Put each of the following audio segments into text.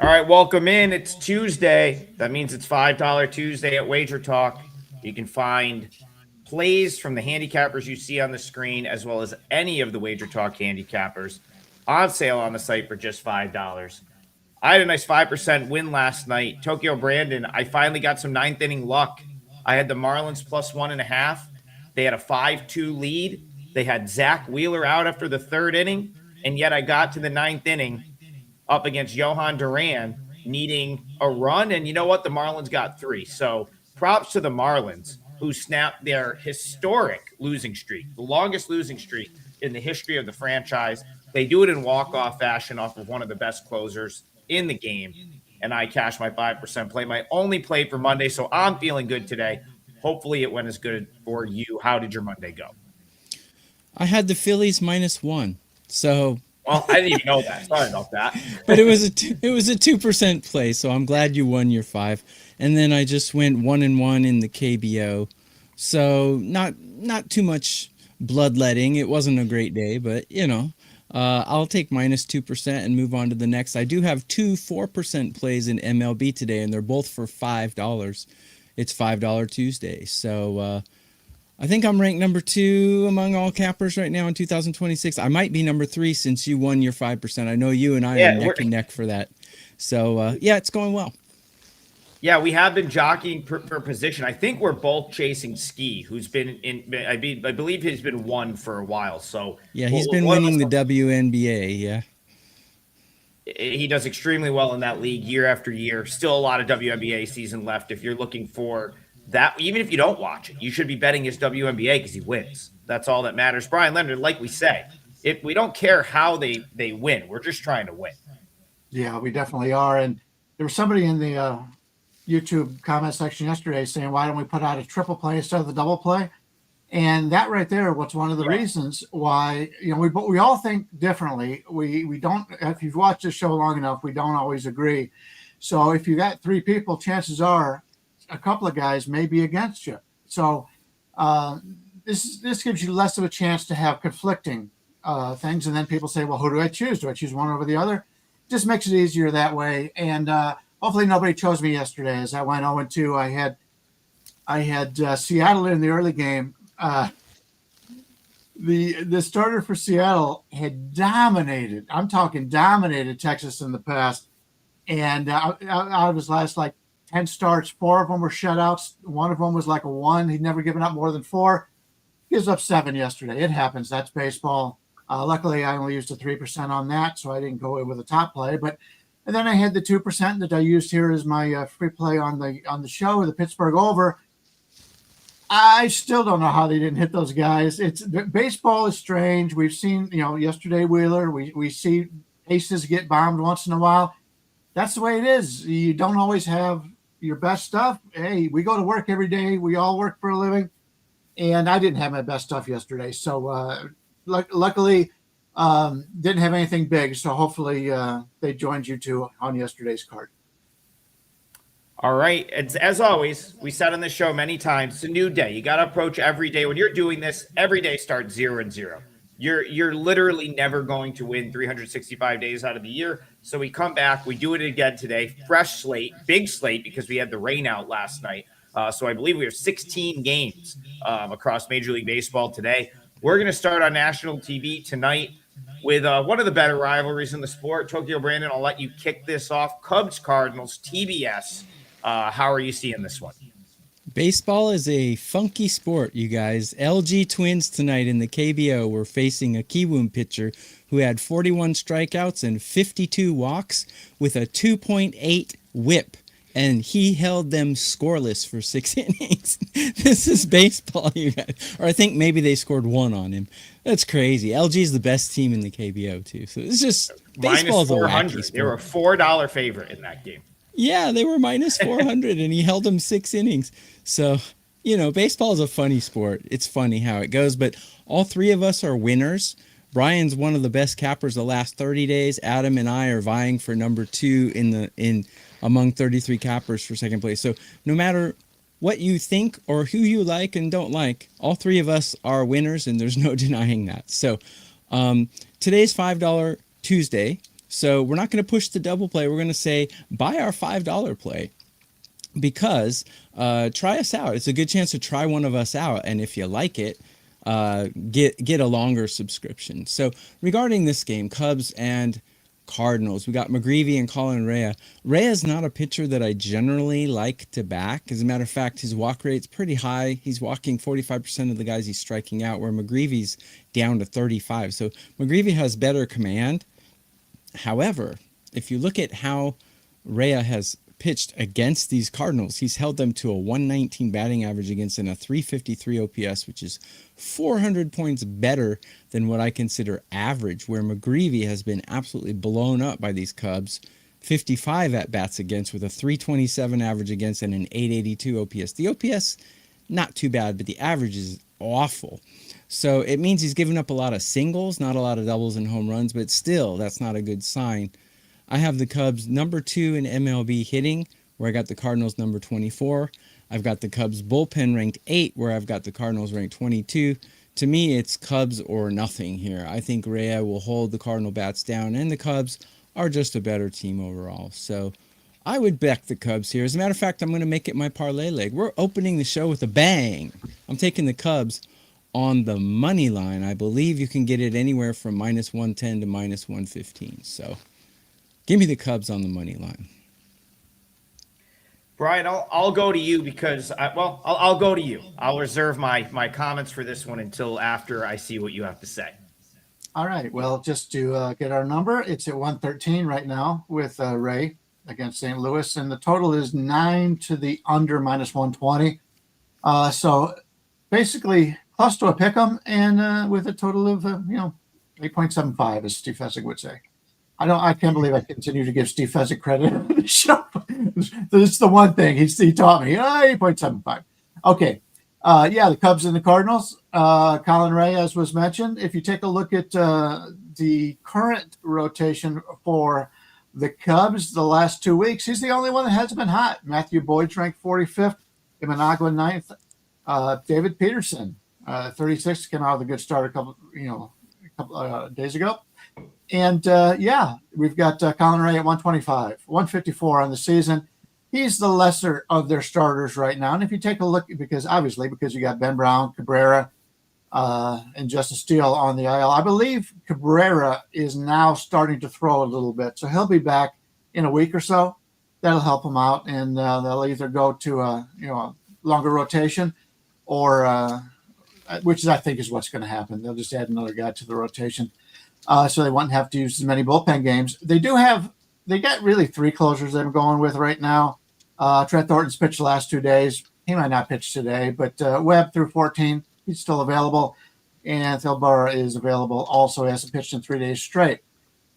All right, welcome in. It's Tuesday. That means it's $5 Tuesday at WagerTalk. You can find plays from the handicappers you see on the screen, as well as any of the WagerTalk handicappers on sale on the site for just $5. I had a nice 5% win last night. Tokyo Brandon, I finally got some ninth inning luck. I had the Marlins plus 1.5. They had a 5-2 lead. They had Zach Wheeler out after the third inning, and yet I got to the ninth inning up against Johan Duran, needing a run. And you know what? The Marlins got 3. So props to the Marlins, who snapped their historic losing streak, the longest losing streak in the history of the franchise. They do it in walk-off fashion off of one of the best closers in the game. And I cashed my 5% play, my only play for Monday. So I'm feeling good today. Hopefully it went as good for you. How did your Monday go? I had the Phillies -1. So Well, I didn't even know that. Sorry about that. but it was a 2% play, so I'm glad you won your 5. And then I just went 1-1 in the KBO. So not too much bloodletting. It wasn't a great day, but I'll take -2% and move on to the next. I do have 2 4% plays in MLB today, and they're both for $5. It's $5 Tuesday. So I think I'm ranked number 2 among all cappers right now in 2026. I might be number 3 since you won your 5%. I know you and I are neck and neck for that. So, it's going well. Yeah, we have been jockeying for position. I think we're both chasing Ski, who's been in. I believe he's been 1 for a while. So yeah, he's been winning the WNBA. Yeah, he does extremely well in that league year after year. Still a lot of WNBA season left. If you're looking for that, even if you don't watch it, you should be betting his WNBA because he wins. That's all that matters. Bryan Leonard, like we say, we don't care how they win. We're just trying to win. Yeah, we definitely are. And there was somebody in the YouTube comment section yesterday saying, why don't we put out a triple play instead of the double play? And that right there, what's one of the reasons why, we all think differently. We don't, if you've watched this show long enough, we don't always agree. So if you got 3 people, chances are a couple of guys may be against you. So this gives you less of a chance to have conflicting things. And then people say, well, who do I choose? Do I choose one over the other? Just makes it easier that way. And hopefully nobody chose me yesterday as I went 0-2. I had Seattle in the early game. The starter for Seattle had dominated. I'm talking dominated Texas in the past. And out of his last 10 starts, 4 of them were shutouts. One of them was like a 1. He'd never given up more than 4. Gives up 7 yesterday. It happens. That's baseball. Luckily, I only used a 3% on that, so I didn't go with a top play. And then I had the 2% that I used here as my free play on the show, the Pittsburgh over. I still don't know how they didn't hit those guys. Baseball is strange. We've seen, yesterday Wheeler. We see aces get bombed once in a while. That's the way it is. You don't always have your best stuff. Hey, we go to work every day. We all work for a living. And I didn't have my best stuff yesterday. So luckily, didn't have anything big. So hopefully they joined you two on yesterday's card. All right. As always, we said on the show many times, it's a new day. You got to approach every day. When you're doing this, every day starts 0-0. You're literally never going to win 365 days out of the year. So we come back, we do it again today. Fresh slate, big slate, because we had the rain out last night. So I believe we have 16 games across Major League Baseball today. We're going to start on national TV tonight with one of the better rivalries in the sport. Tokyo Brandon, I'll let you kick this off. Cubs, Cardinals, TBS. How are you seeing this one? Baseball is a funky sport, you guys. LG Twins tonight in the KBO were facing a Kiwoom pitcher who had 41 strikeouts and 52 walks with a 2.8 whip, and he held them scoreless for 6 innings. This is baseball, you guys. Or I think maybe they scored 1 on him. That's crazy. LG is the best team in the KBO, too. So it's just baseball is a wacky sport. They were a $4 favorite in that game. Yeah, they were minus 400, and he held them 6 innings. So, baseball is a funny sport. It's funny how it goes, but all 3 of us are winners. Brian's one of the best cappers the last 30 days. Adam and I are vying for number 2 in among 33 cappers for second place. So no matter what you think or who you like and don't like, all 3 of us are winners, and there's no denying that. So today's $5 Tuesday. So we're not going to push the double play. We're going to say buy our $5 play because try us out. It's a good chance to try one of us out. And if you like it, get a longer subscription. So regarding this game, Cubs and Cardinals, we got McGreevy and Colin Rea. Rea is not a pitcher that I generally like to back. As a matter of fact, his walk rate's pretty high. He's walking 45% of the guys he's striking out, where McGreevy's down to 35. So McGreevy has better command. However, if you look at how Rea has pitched against these Cardinals, he's held them to a 119 batting average against and a 353 OPS, which is 400 points better than what I consider average, where McGreevy has been absolutely blown up by these Cubs. 55 at-bats against with a 327 average against and an 882 OPS. The OPS, not too bad, but the average is awful. So it means he's given up a lot of singles, not a lot of doubles and home runs, but still, that's not a good sign. I have the Cubs number 2 in MLB hitting, where I got the Cardinals number 24. I've got the Cubs bullpen ranked 8, where I've got the Cardinals ranked 22. To me, it's Cubs or nothing here. I think Rea will hold the Cardinal bats down, and the Cubs are just a better team overall. So I would back the Cubs here. As a matter of fact, I'm going to make it my parlay leg. We're opening the show with a bang. I'm taking the Cubs on the money line. I believe you can get it anywhere from minus 110 to minus 115. So give me the Cubs on the money line. Brian, I'll go to you because I'll go to you. I'll reserve my comments for this one until after I see what you have to say. All right. Well, just to get our number, it's at 113 right now with Ray against St. Louis, and the total is 9 to the under minus 120. So basically close to a pick 'em, and with a total of 8.75, as Steve Fezzik would say. I can't believe I continue to give Steve Fezzik credit on the show. It's the one thing he taught me. 8.75. Okay. The Cubs and the Cardinals. Colin Rea, as was mentioned. If you take a look at the current rotation for the Cubs the last 2 weeks, he's the only one that hasn't been hot. Matthew Boyd's ranked 45th. Imanagua 9th. David Peterson, 36th, came out with a good start a couple days ago. And we've got Colin Rea at 125, 154 on the season. He's the lesser of their starters right now. And if you take a look, because you got Ben Brown, Cabrera, and Justin Steele on the IL, I believe Cabrera is now starting to throw a little bit. So he'll be back in a week or so. That'll help him out, and they'll either go to a longer rotation, or I think is what's going to happen. They'll just add another guy to the rotation. So they won't have to use as many bullpen games. They got really 3 closers they're going with right now. Trent Thornton's pitched the last 2 days. He might not pitch today, but Webb through 14, he's still available. And Thelbar is available also. He hasn't pitched in 3 days straight.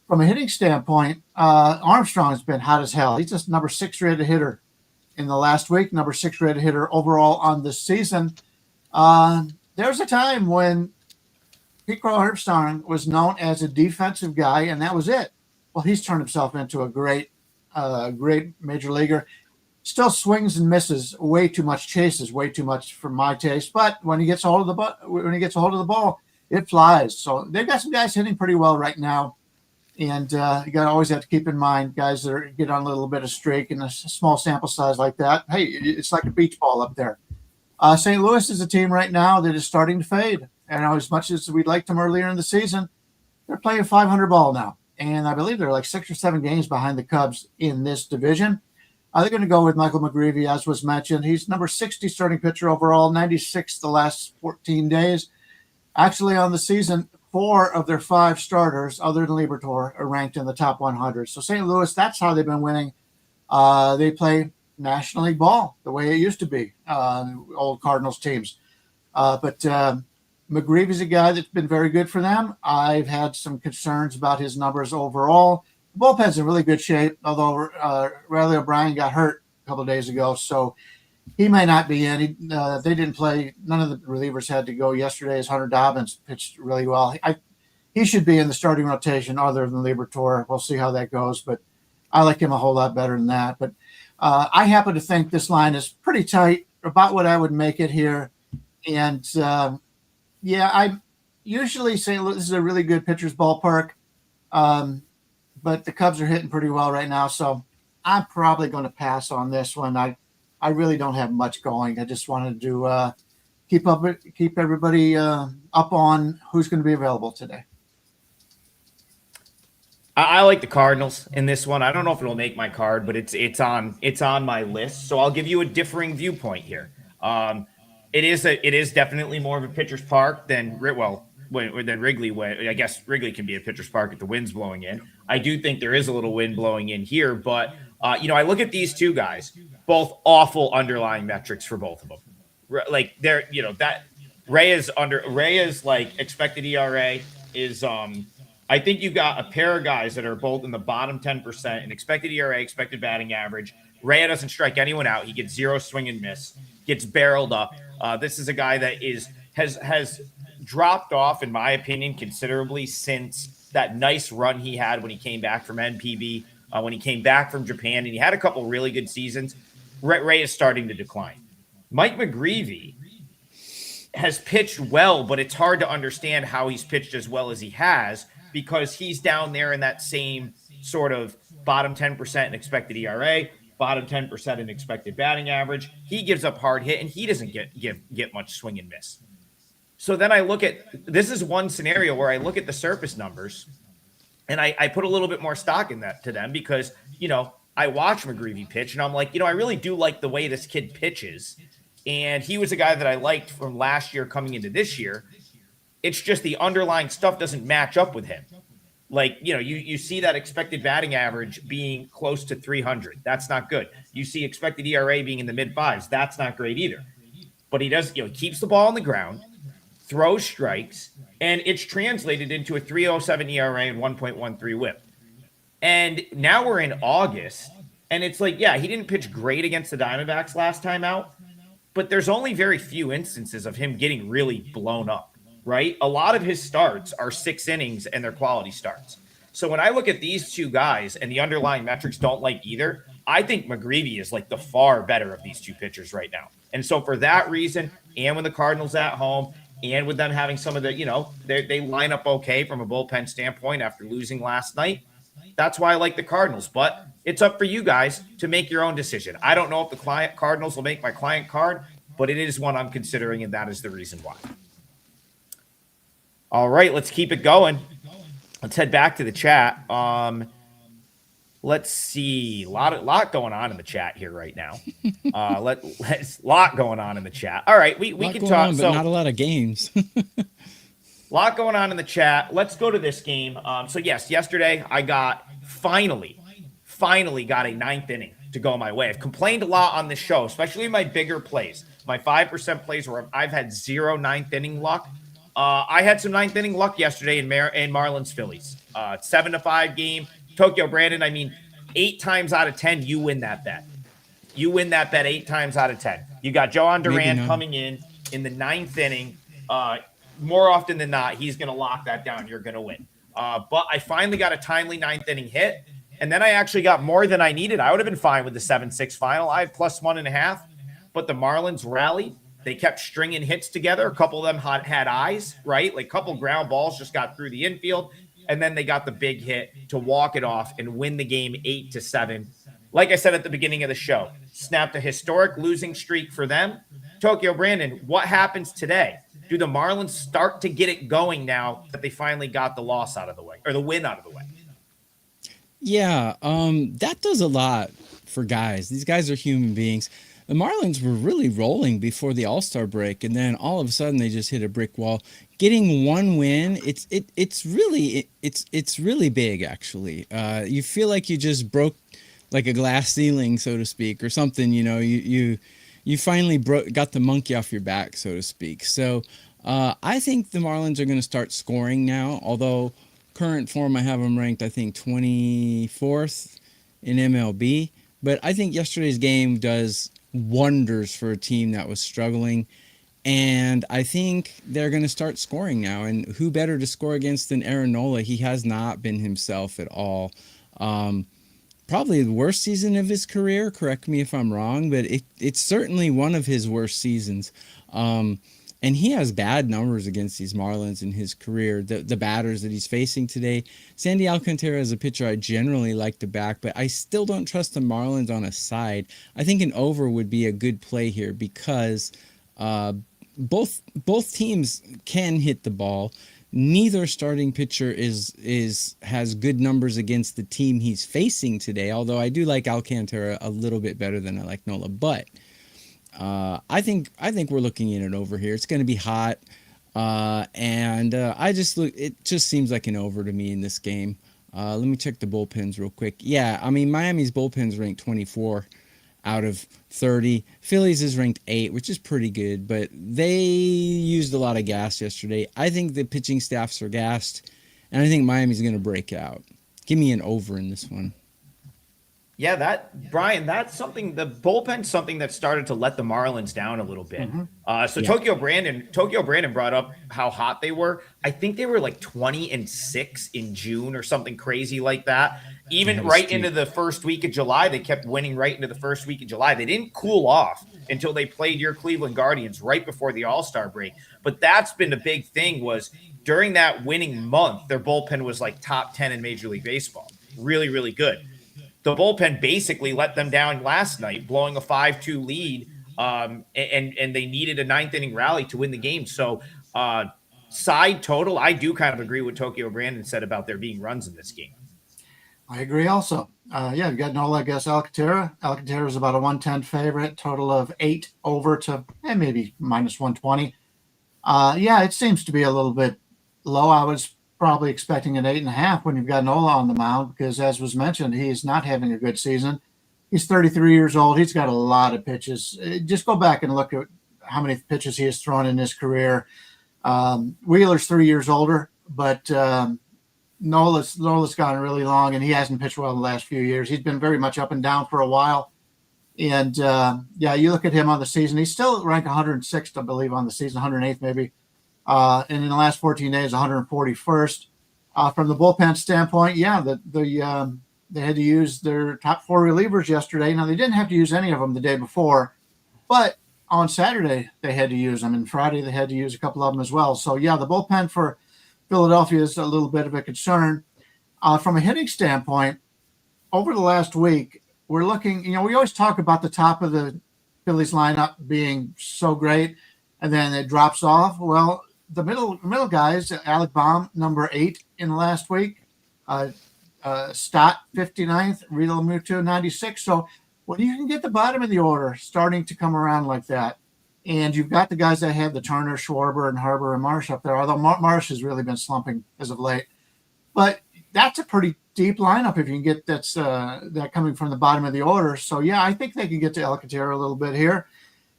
From a hitting standpoint, Armstrong's been hot as hell. He's just number 6 rated hitter in the last week, number 6 rated hitter overall on this season. There's a time when Pete Crow Armstrong was known as a defensive guy, and that was it. Well, he's turned himself into a great major leaguer. Still swings and misses, way too much, chases way too much for my taste. But when he gets a hold of the ball, it flies. So they've got some guys hitting pretty well right now, and you always have to keep in mind guys that get on a little bit of streak in a small sample size like that. Hey, it's like a beach ball up there. St. Louis is a team right now that is starting to fade. And as much as we'd like them earlier in the season, they're playing 500 ball now. And I believe they're like 6 or 7 games behind the Cubs in this division. They're going to go with Michael McGreevy, as was mentioned. He's number 60 starting pitcher overall, 96 the last 14 days. Actually, on the season, 4 of their 5 starters, other than Liberatore, are ranked in the top 100. So St. Louis, that's how they've been winning. They play National League ball the way it used to be, old Cardinals teams. But McGreevy's a guy that's been very good for them. I've had some concerns about his numbers overall. The bullpen's in really good shape, although Riley O'Brien got hurt a couple of days ago, so he may not be in. They didn't play. None of the relievers had to go yesterday, as Hunter Dobbins pitched really well. He should be in the starting rotation other than Liberatore. We'll see how that goes, but I like him a whole lot better than that. But I happen to think this line is pretty tight, about what I would make it here. And I usually say this is a really good pitcher's ballpark. but the Cubs are hitting pretty well right now. So I'm probably going to pass on this one. I really don't have much going. I just wanted to keep everybody up on who's going to be available today. I like the Cardinals in this one. I don't know if it'll make my card, but it's on my list. So I'll give you a differing viewpoint here. It is definitely more of a pitcher's park than Wrigley. I guess Wrigley can be a pitcher's park if the wind's blowing in. I do think there is a little wind blowing in here, but I look at these two guys, both awful underlying metrics for both of them. Like they're that Reyes like expected ERA is I think you've got a pair of guys that are both in the bottom 10% in expected ERA, expected batting average. Reyes doesn't strike anyone out. He gets zero swing and miss, gets barreled up. This is a guy that has dropped off, in my opinion, considerably since that nice run he had when he came back from NPB, when he came back from Japan, and he had a couple really good seasons. Reyes is starting to decline. Mike McGreevy has pitched well, but it's hard to understand how he's pitched as well as he has because he's down there in that same sort of bottom 10% in expected ERA, bottom 10% in expected batting average. He gives up hard hit, and he doesn't get much swing and miss. So then I look at – this is one scenario where I look at the surface numbers, and I put a little bit more stock in that to them because, I watch McGreevy pitch, and I'm like, I really do like the way this kid pitches. And he was a guy that I liked from last year coming into this year. It's just the underlying stuff doesn't match up with him. Like, you see that expected batting average being close to 300. That's not good. You see expected ERA being in the mid fives. That's not great either. But he does, keeps the ball on the ground, throws strikes, and it's translated into a 3.07 ERA and 1.13 whip. And now we're in August, and it's like, yeah, he didn't pitch great against the Diamondbacks last time out, but there's only very few instances of him getting really blown up, right? A lot of his starts are 6 innings, and they're quality starts. So when I look at these two guys and the underlying metrics don't like either, I think McGreevy is like the far better of these two pitchers right now. And so for that reason, and with the Cardinals at home, and with them having some of the, they line up okay from a bullpen standpoint after losing last night, that's why I like the Cardinals. But it's up for you guys to make your own decision. I don't know if the Cardinals will make my client card, but it is one I'm considering, and that is the reason why. All right, let's keep it going. Let's head back to the chat. Let's see. A lot going on in the chat here right now. Lot going on in the chat. All right, we can talk. But not a lot of games. Lot going on in the chat. Let's go to this game. So yes, yesterday I finally got a 9th inning to go my way. I've complained a lot on this show, especially my bigger plays, my 5% plays where I've had 0 9th inning luck. I had some 9th inning luck yesterday in Marlins Phillies. 7-5 game. Tokyo Brandon, 8 times out of 10, you win that bet. You win that bet 8 times out of 10. You got Joan Duran coming in the 9th inning. More often than not, he's going to lock that down. You're going to win. But I finally got a timely 9th inning hit, and then I actually got more than I needed. I would have been fine with the 7-6 final. I had plus 1.5, but the Marlins rallied. They kept stringing hits together. A couple of them had eyes, right? Like a couple ground balls just got through the infield, and then they got the big hit to walk it off and win the game 8-7. Like I said at the beginning of the show, snapped a historic losing streak for them. Tokyo Brandon, what happens today? Do the Marlins start to get it going now that they finally got the loss out of the way, or the win out of the way? Yeah, that does a lot for guys. These guys are human beings. The Marlins were really rolling before the All-Star break, and then all of a sudden they just hit a brick wall. Getting one win, it's really big actually. You feel like you just broke like a glass ceiling, so to speak, or something. You finally got the monkey off your back, so to speak. So I think the Marlins are going to start scoring now, although current form I have them ranked, I think, 24th in MLB. But I think yesterday's game does wonders for a team that was struggling. And I think they're going to start scoring now. And who better to score against than Aaron Nola? He has not been himself at all. Probably the worst season of his career. Correct me if I'm wrong, but it's certainly one of his worst seasons. And he has bad numbers against these Marlins in his career. The batters that he's facing today. Sandy Alcantara is a pitcher I generally like to back, but I still don't trust the Marlins on a side. I think an over would be a good play here because both teams can hit the ball. Neither starting pitcher has good numbers against the team he's facing today. Although I do like Alcantara a little bit better than I like Nola, but. I think we're looking at an over here. It's going to be hot, and it just seems like an over to me in this game. Let me check the bullpens real quick. Yeah, I mean Miami's bullpen's ranked 24 out of 30. Phillies is ranked 8, which is pretty good, but they used a lot of gas yesterday. I think the pitching staffs are gassed, and I think Miami's going to break out. Give me an over in this one. Yeah, Brian, that's something. The bullpen's something that started to let the Marlins down a little bit. Tokyo Brandon brought up how hot they were. I think they were like 20-6 in June or something crazy like that. Even right into the first week of July, they kept winning right into the first week of July. They didn't cool off until they played your Cleveland Guardians right before the All-Star break. But that's been the big thing was during that winning month, their bullpen was like top 10 in Major League Baseball. Really, really good. The bullpen basically let them down last night, blowing a 5-2 lead, and they needed a ninth inning rally to win the game. So side total, I do kind of agree with Tokyo Brandon said about there being runs in this game. I agree also. You've got Nola against Alcantara. Alcantara is about a 110 favorite, total of 8 over to maybe minus 120. It seems to be a little bit low. I was probably expecting an 8.5 when you've got Nola on the mound because, as was mentioned, he is not having a good season. He's 33 years old. He's got a lot of pitches. Just go back and look at how many pitches he has thrown in his career. Wheeler's 3 years older, but Nola's gone really long, and he hasn't pitched well in the last few years. He's been very much up and down for a while. And, you look at him on the season. He's still ranked 106th, I believe, on the season, 108th maybe. And in the last 14 days, 141st. From the bullpen standpoint, they had to use their top 4 relievers yesterday. Now, they didn't have to use any of them the day before, but on Saturday, they had to use them. And Friday, they had to use a couple of them as well. So, the bullpen for Philadelphia is a little bit of a concern. From a hitting standpoint, over the last week, we're looking, we always talk about the top of the Phillies lineup being so great, and then it drops off. Well, the middle guys, Alec Baum, number 8 in the last week, Stott, 59th, Real Muto, 96. So when you can get the bottom of the order starting to come around like that, and you've got the guys that have the Turner, Schwarber, and Harper and Marsh up there, although Marsh has really been slumping as of late. But that's a pretty deep lineup if you can get that coming from the bottom of the order. So, I think they can get to Alcantara a little bit here.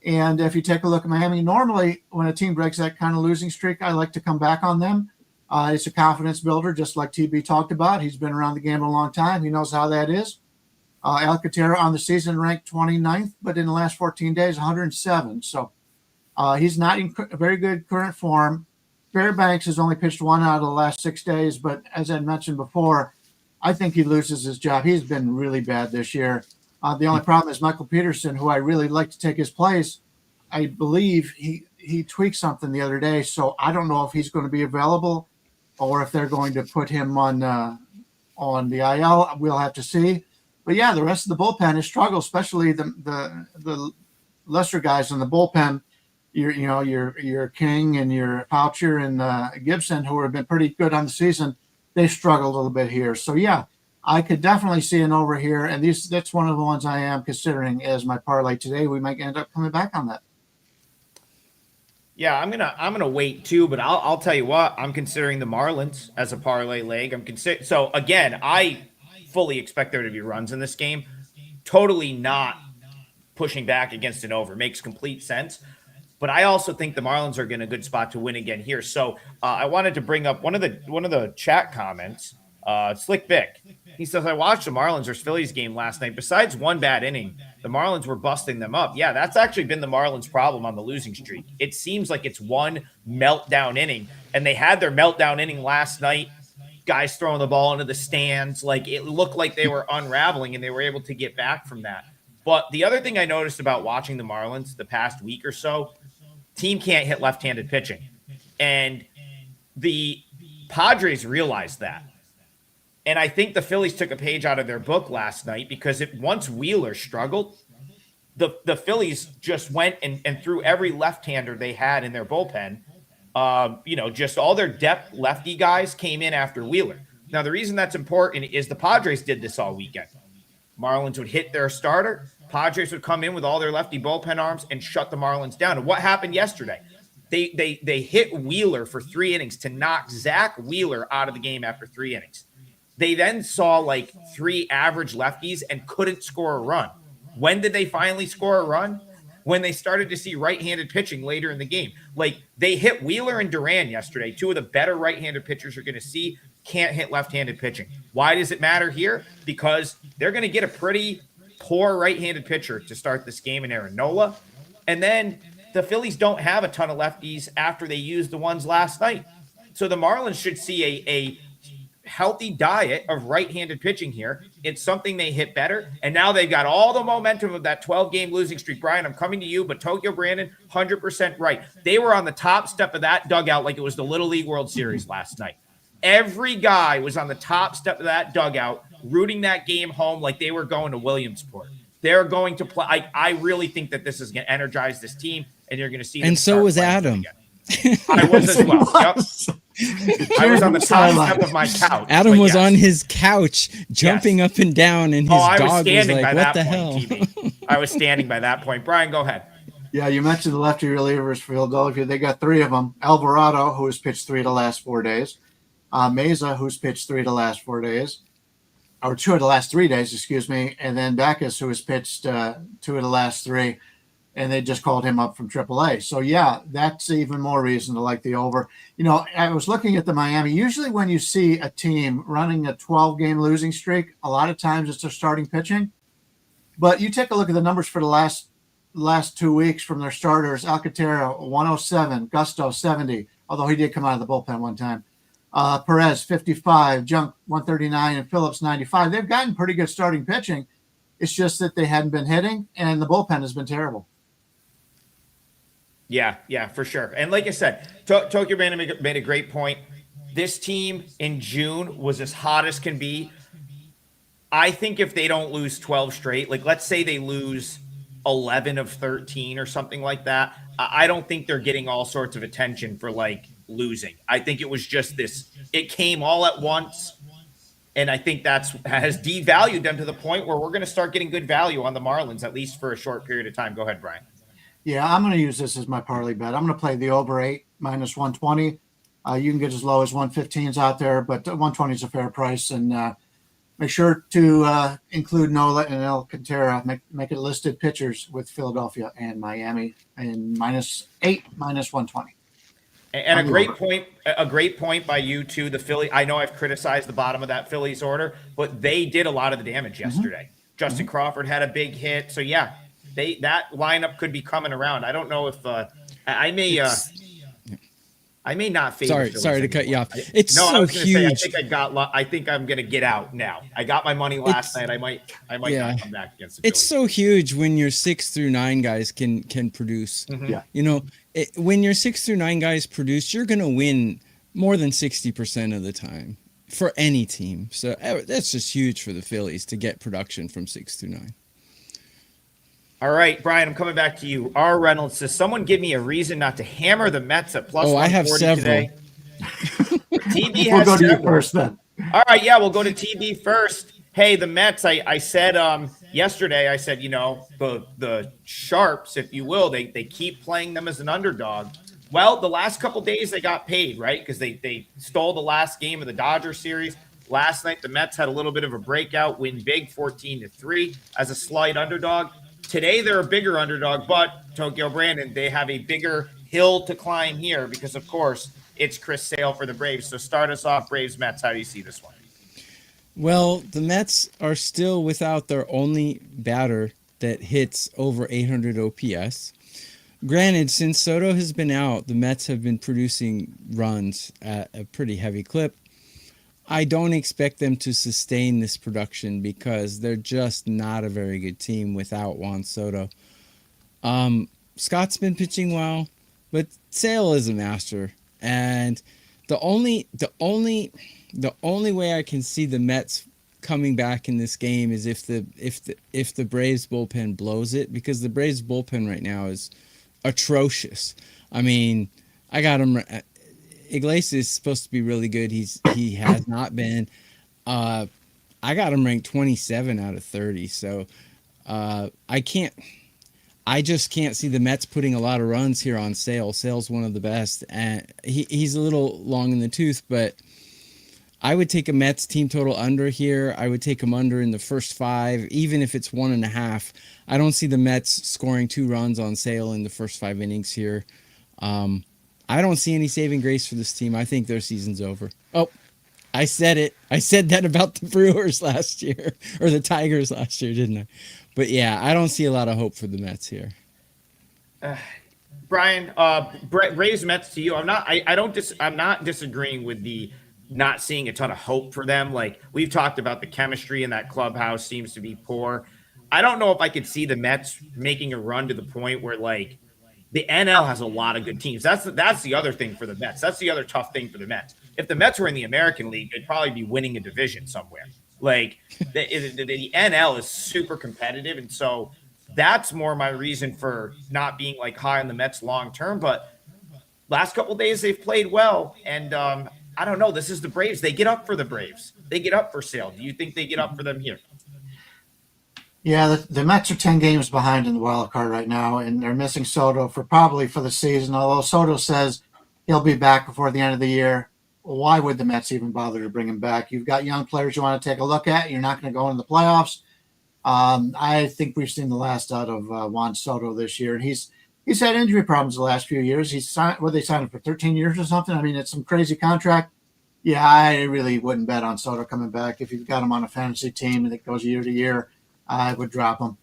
And if you take a look at Miami, normally when a team breaks that kind of losing streak, I like to come back on them. It's a confidence builder, just like TB talked about. He's been around the game a long time. He knows how that is. Alcantara on the season ranked 29th, but in the last 14 days, 107. So he's not in very good current form. Fairbanks has only pitched 1 out of the last 6 days, but as I mentioned before, I think he loses his job. He's been really bad this year. The only problem is Michael Peterson, who I really like to take his place. I believe he tweaked something the other day, so I don't know if he's going to be available or if they're going to put him on the IL. We'll have to see. But the rest of the bullpen has struggled, especially the lesser guys in the bullpen. Your King and your Poucher and Gibson, who have been pretty good on the season, they struggled a little bit here. So I could definitely see an over here, and that's one of the ones I am considering as my parlay today. We might end up coming back on that. Yeah, I'm gonna wait too, but I'll tell you what, I'm considering the Marlins as a parlay leg. So again, I fully expect there to be runs in this game. Totally not pushing back against an over. Makes complete sense. But I also think the Marlins are in a good spot to win again here. So I wanted to bring up one of the chat comments. Slick Vic. He says, I watched the Marlins versus Phillies game last night. Besides one bad inning, the Marlins were busting them up. Yeah, that's actually been the Marlins' problem on the losing streak. It seems like it's one meltdown inning, and they had their meltdown inning last night. Guys throwing the ball into the stands. Like, it looked like they were unraveling, and they were able to get back from that. But the other thing I noticed about watching the Marlins the past week or so, team can't hit left-handed pitching. And the Padres realized that. And I think the Phillies took a page out of their book last night because once Wheeler struggled, the Phillies just went and threw every left-hander they had in their bullpen. Just all their depth lefty guys came in after Wheeler. Now, the reason that's important is the Padres did this all weekend. Marlins would hit their starter. Padres would come in with all their lefty bullpen arms and shut the Marlins down. And what happened yesterday? They hit Wheeler for 3 innings to knock Zach Wheeler out of the game after 3 innings. They then saw like 3 average lefties and couldn't score a run. When did they finally score a run? When they started to see right-handed pitching later in the game. Like, they hit Wheeler and Duran yesterday, 2 of the better right-handed pitchers you're going to see, can't hit left-handed pitching. Why does it matter here? Because they're going to get a pretty poor right-handed pitcher to start this game in Aaron Nola. And then the Phillies don't have a ton of lefties after they used the ones last night. So the Marlins should see a healthy diet of right-handed pitching here. It's something they hit better. And now they've got all the momentum of that 12-game losing streak. Brian, I'm coming to you, but Tokyo Brandon, 100% right. They were on the top step of that dugout like it was the Little League World Series last night. Every guy was on the top step of that dugout rooting that game home like they were going to Williamsport. They're going to play. I really think that this is going to energize this team, and you're going to see them. And so was Adam. I was as well. Yep. I was on the top step of my couch. Adam was on his couch, jumping up and down, and his dog was like, "What the hell?" I was standing by that point. Brian, go ahead. Yeah, you mentioned the lefty relievers for Philadelphia. They got 3 of them. Alvarado, who has pitched 3 of the last 4 days. Meza, who's pitched 3 of the last 4 days. Or 2 of the last 3 days, excuse me. And then Backus, who has pitched 2 of the last 3. And they just called him up from AAA. So, yeah, that's even more reason to like the over. I was looking at the Miami. Usually when you see a team running a 12-game losing streak, a lot of times it's their starting pitching. But you take a look at the numbers for the last 2 weeks from their starters. Alcantara, 107. Gusto, 70, although he did come out of the bullpen one time. Perez, 55. Junk, 139. And Phillips, 95. They've gotten pretty good starting pitching. It's just that they hadn't been hitting, and the bullpen has been terrible. Yeah, for sure. And like I said, Tokyo Brandon made a great point. This team in June was as hot as can be. I think if they don't lose 12 straight, like let's say they lose 11 of 13 or something like that, I don't think they're getting all sorts of attention for like losing. I think it was just this, it came all at once. And I think has devalued them to the point where we're going to start getting good value on the Marlins, at least for a short period of time. Go ahead, Brian. Yeah, I'm going to use this as my parlay bet. I'm going to play the over 8 minus 120. You can get as low as 115s out there, but 120 is a fair price. And make sure to include Nola and Alcantara. Make it listed pitchers with Philadelphia and Miami, and minus 8 minus 120. And a great point by you too. The Philly. I know I've criticized the bottom of that Phillies order, but they did a lot of the damage yesterday. Justin Crawford had a big hit, so yeah. That lineup could be coming around. I don't know if I may not favor. Sorry to cut you off. It's so huge. I think I'm going to get out now. I got my money last night. I might not come back against the Phillies. It's so huge when your 6 through 9 guys can produce. Yeah. When your 6 through 9 guys produce, you're going to win more than 60% of the time for any team. So that's just huge for the Phillies to get production from 6 through 9. All right, Brian, I'm coming back to you. R. Reynolds says, someone give me a reason not to hammer the Mets at plus 140 I have several. Today. TB We'll has go to you several. first then. All right, yeah, we'll go to TB first. Hey, the Mets, I said yesterday, I said, the Sharps, if you will, they keep playing them as an underdog. Well, the last couple days they got paid, right? Because they stole the last game of the Dodgers series. Last night, the Mets had a little bit of a breakout, win big 14-3 as a slight underdog. Today, they're a bigger underdog, but Tokyo Brandon, they have a bigger hill to climb here because, of course, it's Chris Sale for the Braves. So start us off, Braves-Mets. How do you see this one? Well, the Mets are still without their only batter that hits over 800 OPS. Granted, since Soto has been out, the Mets have been producing runs at a pretty heavy clip. I don't expect them to sustain this production because they're just not a very good team without Juan Soto. Scott's been pitching well. but Sale is a master, and the only way I can see the Mets coming back in this game is if the Braves bullpen blows it, because the Braves bullpen right now is atrocious. I mean, I got him. Iglesias is supposed to be really good. He has not been. I got him ranked 27 out of 30. So I just can't see the Mets putting a lot of runs here on Sale. Sale's one of the best, and he's a little long in the tooth, but I would take a Mets team total under here. I would take them under in the first 5, even if it's 1.5. I don't see the Mets scoring 2 runs on Sale in the first 5 innings here. I don't see any saving grace for this team. I think their season's over. Oh, I said it. I said that about the Brewers last year, or the Tigers last year, didn't I? But yeah, I don't see a lot of hope for the Mets here. Brian, Rays Mets to you. I'm not disagreeing with the not seeing a ton of hope for them. Like, we've talked about, the chemistry in that clubhouse seems to be poor. I don't know if I could see the Mets making a run to the point where, like, the NL has a lot of good teams. That's the other thing for the Mets. That's the other tough thing for the Mets. If the Mets were in the American League, they'd probably be winning a division somewhere. Like, the NL is super competitive, and so that's more my reason for not being, like, high on the Mets long term. But last couple of days they've played well, and I don't know. This is the Braves. They get up for the Braves. They get up for Sale. Do you think they get up for them here? Yeah, the Mets are 10 games behind in the wild card right now, and they're missing Soto for the season. Although Soto says he'll be back before the end of the year, why would the Mets even bother to bring him back? You've got young players you want to take a look at. You're not going to go into the playoffs. I think we've seen the last out of Juan Soto this year, and he's had injury problems the last few years. He's signed, they signed him for 13 years or something. I mean, it's some crazy contract. Yeah, I really wouldn't bet on Soto coming back. If you've got him on a fantasy team and it goes year to year, I would drop him.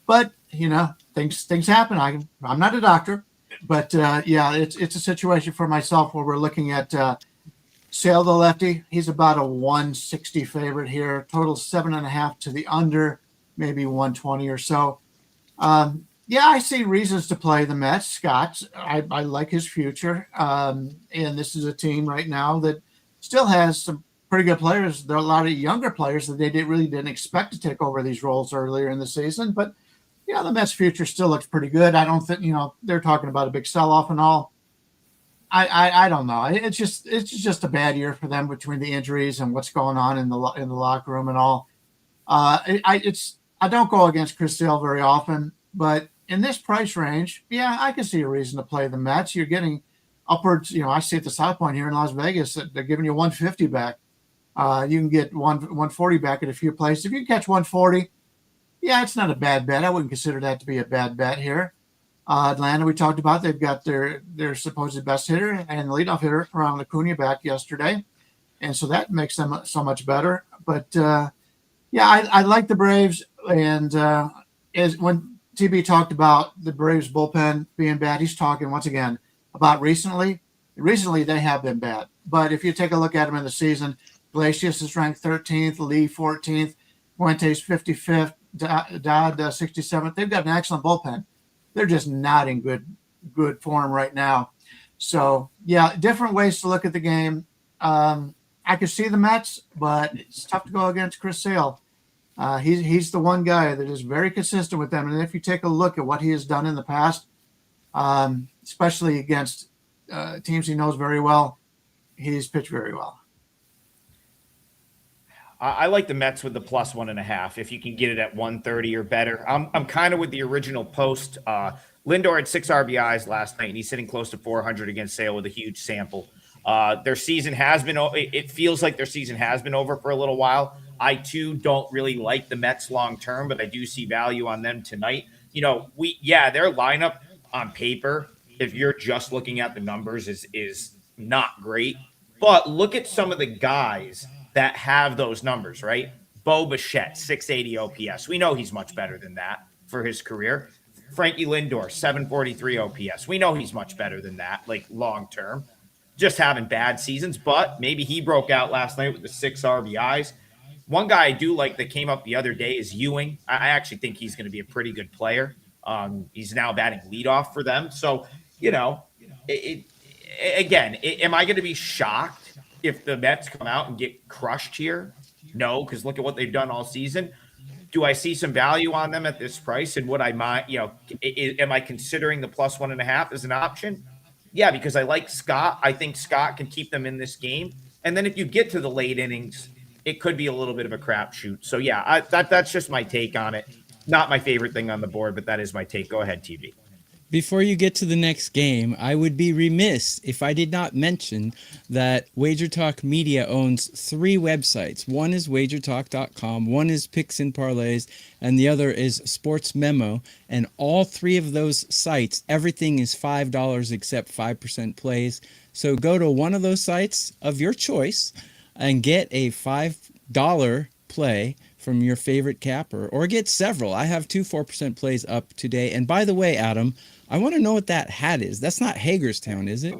But, things happen. I'm not a doctor, but yeah, it's a situation for myself where we're looking at Sale the lefty. He's about a 160 favorite here. Total 7.5 to the under, maybe 120 or so. Yeah, I see reasons to play the Mets. Scott, I like his future. And this is a team right now that still has some pretty good players. There are a lot of younger players that they really didn't expect to take over these roles earlier in the season. But, yeah, the Mets' future still looks pretty good. I don't think, they're talking about a big sell-off and all. I don't know. It's just a bad year for them between the injuries and what's going on in the locker room and all. I don't go against Chris Sale very often, but in this price range, yeah, I can see a reason to play the Mets. You're getting upwards. I see at the South Point here in Las Vegas that they're giving you 150 back. You can get 140 back at a few places. If you catch 140, yeah, it's not a bad bet. I wouldn't consider that to be a bad bet here. Atlanta, we talked about, they've got their supposed best hitter and leadoff hitter, Ronald Acuna, back yesterday. And so that makes them so much better. But, yeah, I like the Braves. And when TB talked about the Braves bullpen being bad, he's talking, once again, about recently. Recently, they have been bad. But if you take a look at them in the season, Iglesias is ranked 13th, Lee 14th, Fuentes 55th, Dodd 67th. They've got an excellent bullpen. They're just not in good form right now. So, yeah, different ways to look at the game. I could see the Mets, but it's tough to go against Chris Sale. He's the one guy that is very consistent with them. And if you take a look at what he has done in the past, especially against teams he knows very well, he's pitched very well. I like the Mets with the plus 1.5 if you can get it at 130 or better. I'm kind of with the original post. Lindor had 6 RBIs last night, and he's sitting close to 400 against Sale with a huge sample. Their season has been – it feels like their season has been over for a little while. I, too, don't really like the Mets long term, but I do see value on them tonight. Their lineup on paper, if you're just looking at the numbers, is not great. But look at some of the guys – that have those numbers, right? Bo Bichette, 680 OPS. We know he's much better than that for his career. Frankie Lindor, 743 OPS. We know he's much better than that, like long term. Just having bad seasons, but maybe he broke out last night with the 6 RBIs. One guy I do like that came up the other day is Ewing. I actually think he's going to be a pretty good player. He's now batting leadoff for them. So, Am I going to be shocked if the Mets come out and get crushed here? No, because look at what they've done all season. Do I see some value on them at this price? And would I mind, am I considering the plus 1.5 as an option? Yeah, because I like Scott. I think Scott can keep them in this game. And then if you get to the late innings, it could be a little bit of a crapshoot. So yeah, that's just my take on it. Not my favorite thing on the board, but that is my take. Go ahead, TV. Before you get to the next game, I would be remiss if I did not mention that WagerTalk Media owns 3 websites. One is wagertalk.com, one is Picks and Parlays, and the other is Sports Memo. And all 3 of those sites, everything is $5 except 5% plays. So go to one of those sites of your choice and get a $5 play from your favorite capper, or get several. I have 2 4% plays up today. And by the way, Adam, I want to know what that hat is. That's not Hagerstown, is it?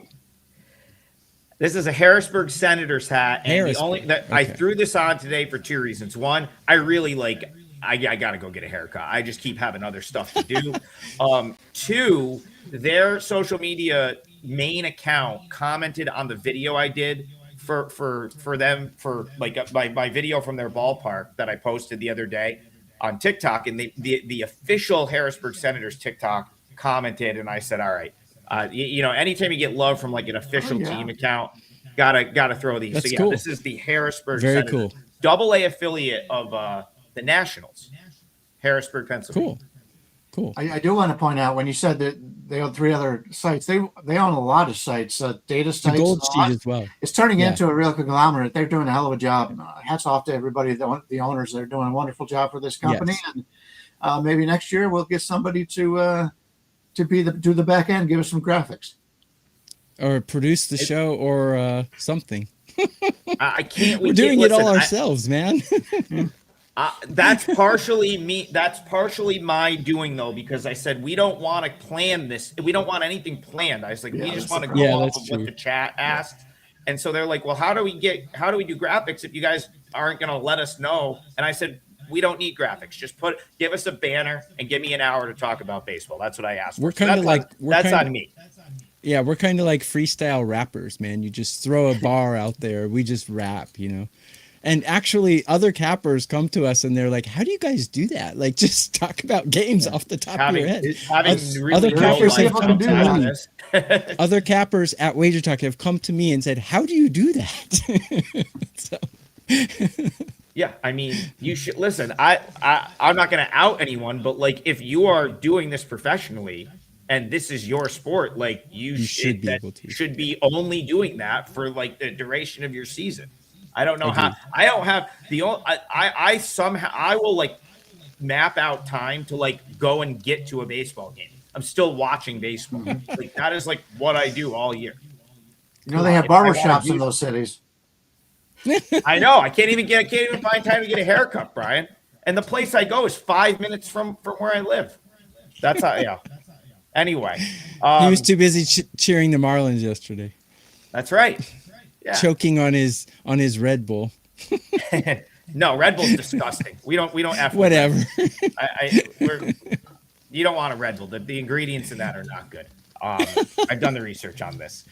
This is a Harrisburg Senators hat. And Okay. I threw this on today for 2 reasons. One, I really I got to go get a haircut. I just keep having other stuff to do. 2, their social media main account commented on the video I did for them for my video from their ballpark that I posted the other day on TikTok, and the official Harrisburg Senators TikTok commented, and I said, all right, anytime you get love from like an official team account, gotta throw these. That's so yeah, cool. This is the Harrisburg Very Senators, cool. AA affiliate of the Nationals, Harrisburg, Pennsylvania. Cool. I do want to point out when you said that they own 3 other sites, they own a lot of sites, data sites. The Gold Sheet as well. It's turning into a real conglomerate. They're doing a hell of a job. Hats off to everybody, the owners. They're doing a wonderful job for this company. Yes. And maybe next year we'll get somebody to do the back end, give us some graphics, or produce the show, or something. I can't. We're doing it all ourselves, man. That's partially me. That's partially my doing, though, because I said we don't want to plan this. We don't want anything planned. I was like, we just want to go off of what the chat asked. And so they're like, well, how do we do graphics if you guys aren't going to let us know? And I said, we don't need graphics. Just give us a banner and give me an hour to talk about baseball. That's what I asked. We're kind of like that's on me. Yeah, we're kind of like freestyle rappers, man. You just throw a bar out there. We just rap, And actually, other cappers come to us and they're like, how do you guys do that? Like, just talk about games off the top of your head. Other cappers have come to me. Other cappers at WagerTalk have come to me and said, how do you do that? Yeah, I mean, you should listen. I'm not going to out anyone, but like, if you are doing this professionally and this is your sport, like you should be able to. Should be only doing that for like the duration of your season. I don't know how. I don't have the. I somehow I will like map out time to like go and get to a baseball game. I'm still watching baseball. Like that is like what I do all year. They have barbershops in those cities. I know. I can't even find time to get a haircut, Brian. And the place I go is 5 minutes from where I live. That's how. Yeah. Anyway, he was too busy cheering the Marlins yesterday. That's right. Yeah. Choking on his Red Bull. No, Red Bull's disgusting. We don't F whatever. You don't want a Red Bull. The ingredients in that are not good. I've done the research on this.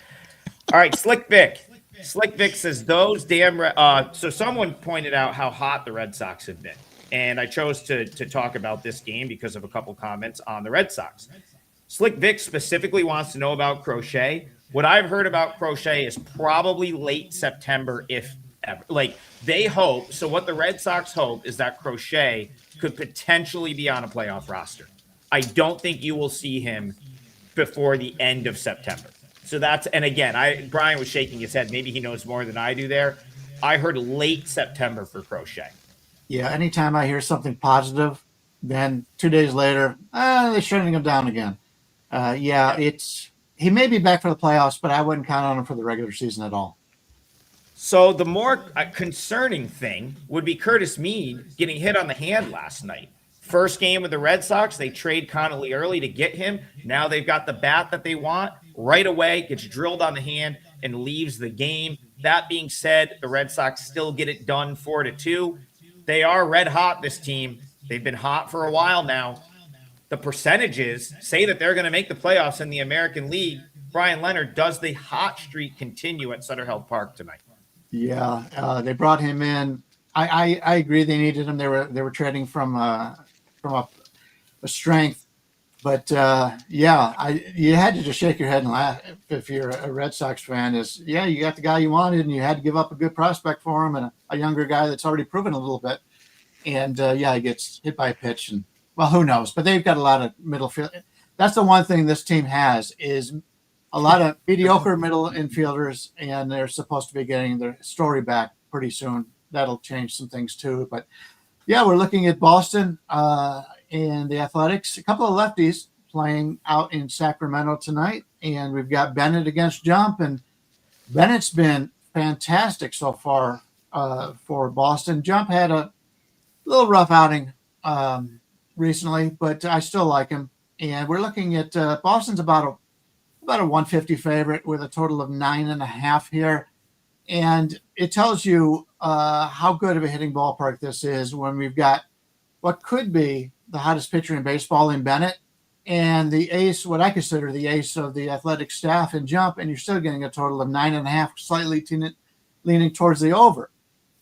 All right, Slick Vic. Slick Vic says those damn. So someone pointed out how hot the Red Sox have been, and I chose to talk about this game because of a couple comments on the Red Sox. Slick Vic specifically wants to know about Crochet. What I've heard about Crochet is probably late September, if ever. Like they hope. So what the Red Sox hope is that Crochet could potentially be on a playoff roster. I don't think you will see him before the end of September. So that's, and again, Brian was shaking his head. Maybe he knows more than I do there. I heard late September for Crochet. Yeah, anytime I hear something positive, then 2 days later, they're shutting him down again. He may be back for the playoffs, but I wouldn't count on him for the regular season at all. So the more concerning thing would be Curtis Mead getting hit on the hand last night. First game with the Red Sox, they trade Connolly early to get him. Now they've got the bat that they want. Right away, gets drilled on the hand and leaves the game. That being said, the Red Sox still get it done 4-2. They are red hot, this team. They've been hot for a while now. The percentages say that they're going to make the playoffs in the American League. Bryan Leonard, does the hot streak continue at Sutter Health Park tonight? Yeah, they brought him in. I agree they needed him. They were trading from a strength, but you had to just shake your head and laugh if you're a Red Sox fan. You got the guy you wanted, and you had to give up a good prospect for him and a younger guy that's already proven a little bit. And he gets hit by a pitch, and well, who knows? But they've got a lot of middle field. That's the one thing this team has is a lot of mediocre middle infielders, and they're supposed to be getting their story back pretty soon. That'll change some things too. But yeah, we're looking at Boston and the Athletics. A couple of lefties playing out in Sacramento tonight, and we've got Bennett against Jump, and Bennett's been fantastic so far for Boston. Jump had a little rough outing recently, but I still like him. And we're looking at Boston's about a 150 favorite with a total of 9.5 here. And it tells you how good of a hitting ballpark this is when we've got what could be the hottest pitcher in baseball in Bennett and the ace, what I consider the ace of the athletic staff in Jump, and you're still getting a total of 9.5, slightly leaning towards the over.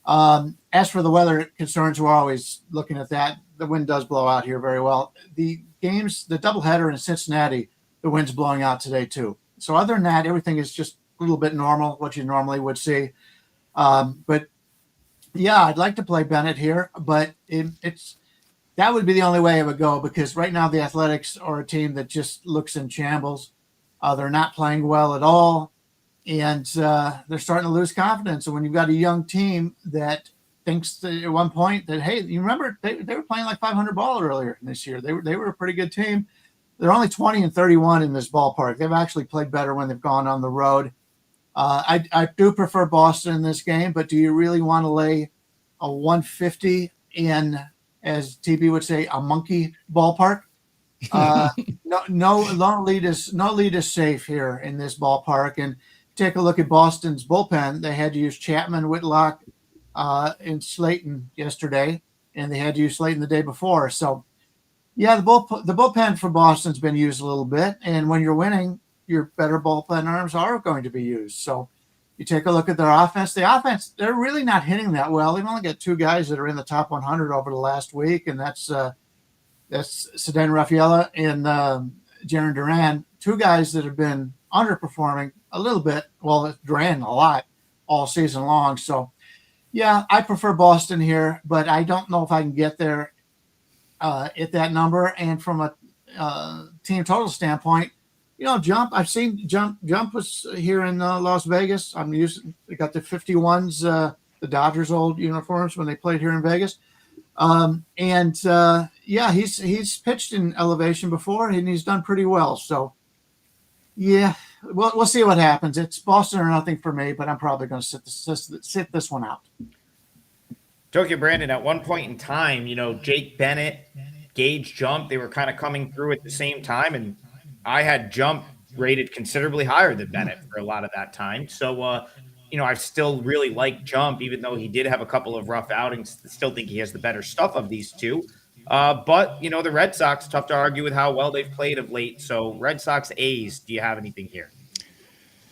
As for the weather concerns, we're always looking at that. The wind does blow out here very well. The doubleheader in Cincinnati, the wind's blowing out today too. So other than that, everything is just a little bit normal, what you normally would see. But yeah, I'd like to play Bennett here, but that would be the only way it would go, because right now the Athletics are a team that just looks in shambles. They're not playing well at all, and they're starting to lose confidence. And when you've got a young team that thinks that at one point that, hey, you remember they were playing like 500 ball earlier this year. They were a pretty good team. They're only 20-31 in this ballpark. They've actually played better when they've gone on the road. I do prefer Boston in this game, but do you really want to lay a 150 in, as TB would say, a monkey ballpark? No lead is safe here in this ballpark. And take a look at Boston's bullpen. They had to use Chapman, Whitlock, and Slayton yesterday, and they had to use Slayton the day before. So, yeah, the bullpen for Boston's been used a little bit, and when you're winning, your better bullpen arms are going to be used. So you take a look at their offense. The offense, they're really not hitting that well. They've only got two guys that are in the top 100 over the last week, and that's Ceddanne Rafaela and Jarren Duran, two guys that have been underperforming a little bit. Well, Duran a lot all season long. So, yeah, I prefer Boston here, but I don't know if I can get there at that number. And from a team total standpoint, Jump. I've seen Jump was here in Las Vegas. They got the 51s, the Dodgers old uniforms when they played here in Vegas. He's pitched in elevation before, and he's done pretty well. So, yeah, we'll see what happens. It's Boston or nothing for me, but I'm probably going to sit this one out. Tokyo Brandon, at one point in time, Jake Bennett, Gage Jump, they were kind of coming through at the same time, and I had Jump rated considerably higher than Bennett for a lot of that time. So, I still really like Jump, even though he did have a couple of rough outings. Still think he has the better stuff of these two. But the Red Sox, tough to argue with how well they've played of late. So, Red Sox A's, do you have anything here?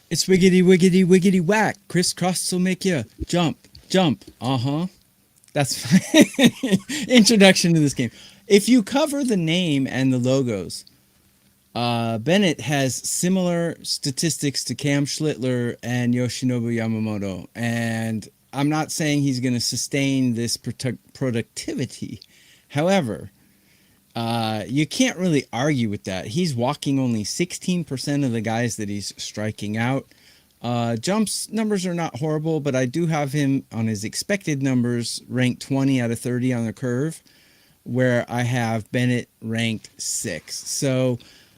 It's wiggity, wiggity, wiggity, whack. Crisscross will make you jump. That's my introduction to this game. If you cover the name and the logos, Bennett has similar statistics to Cam Schlittler and Yoshinobu Yamamoto. And I'm not saying he's going to sustain this productivity. However, you can't really argue with that. He's walking only 16% of the guys that he's striking out. Jump's numbers are not horrible, but I do have him on his expected numbers ranked 20 out of 30 on the curve, where I have Bennett ranked 6. So